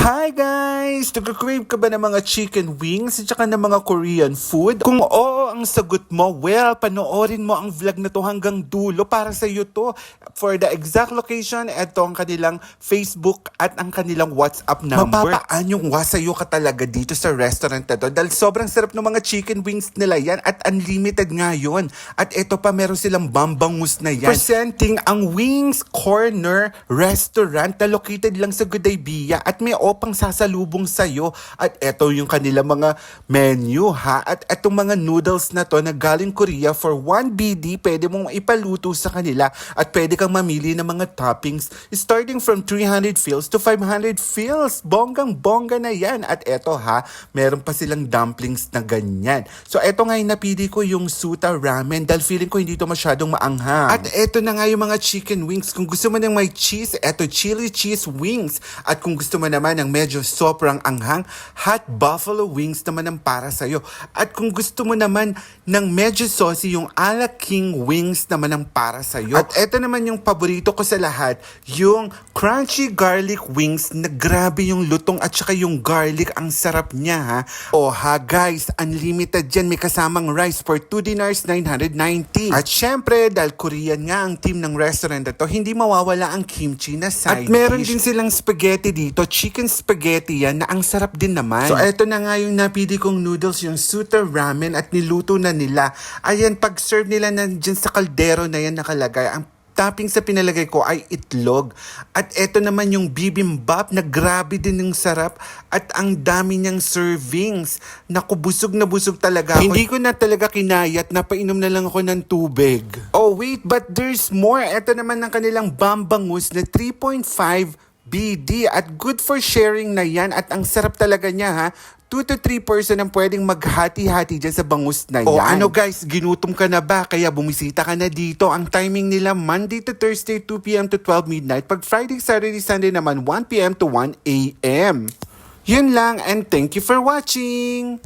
Hi guys! Nagka-crave ka ba ng mga chicken wings at saka ng mga Korean food? Kung oo ang sagot mo, well, panoorin mo ang vlog na to hanggang dulo para sa iyo to. For the exact location, ito ang kanilang Facebook at ang kanilang WhatsApp number. Mapapaanyong wasayo ka talaga dito sa restaurant na to dahil sobrang sarap ng mga chicken wings nila yan at unlimited nga yun. At ito pa, meron silang bambangus na yan. Presenting ang Wings Corner Restaurant na located lang sa Gudaybia at may opang sasalubong sa'yo. At eto yung kanila mga menu ha. At etong mga noodles na to na galing Korea for 1 BD, pwede mong ipaluto sa kanila. At pwede kang mamili ng mga toppings starting from 300 fils to 500 fils. Bonggang-bongga na yan. At eto ha, meron pa silang dumplings na ganyan. So eto nga yung napili ko yung Suta Ramen dahil feeling ko hindi to masyadong maanghang. At eto na nga yung mga chicken wings. Kung gusto mo ng may cheese, eto chili cheese wings. At kung gusto mo naman ng medyo sobrang anghang, hot buffalo wings naman ang para sa'yo. At kung gusto mo naman ng medyo saucy, yung ala king wings naman ang para sa'yo. At eto naman yung paborito ko sa lahat, yung crunchy garlic wings na grabe yung lutong at saka yung garlic, ang sarap niya ha. O ha guys, unlimited yan, may kasamang rice for 2 dinars 990. At syempre, dahil Korean nga ang team ng restaurant na to, hindi mawawala ang kimchi na side dish. At meron din silang spaghetti dito, chicken spaghetti yan na ang sarap din naman. So eto na nga yung napili kong noodles, yung Suta Ramen at niluto na nila. Ayan, pag-serve nila dyan sa kaldero na yan nakalagay, ang topping sa pinalagay ko ay itlog. At eto naman yung bibimbap na grabe din yung sarap at ang dami niyang servings. Naku, busog na busog talaga ako. Hindi ko na talaga kinayat, napainom na lang ako ng tubig. Oh wait, but there's more. Eto naman ang kanilang bambangus na 3.5 BD at good for sharing na yan at ang sarap talaga niya ha. 2 to 3 person ang pwedeng maghati-hati dyan sa bangus na yan. O ano guys, ginutom ka na ba? Kaya bumisita ka na dito. Ang timing nila Monday to Thursday 2 p.m. to 12 midnight. Pag Friday, Saturday, Sunday naman 1 p.m. to 1 a.m. Yun lang and thank you for watching!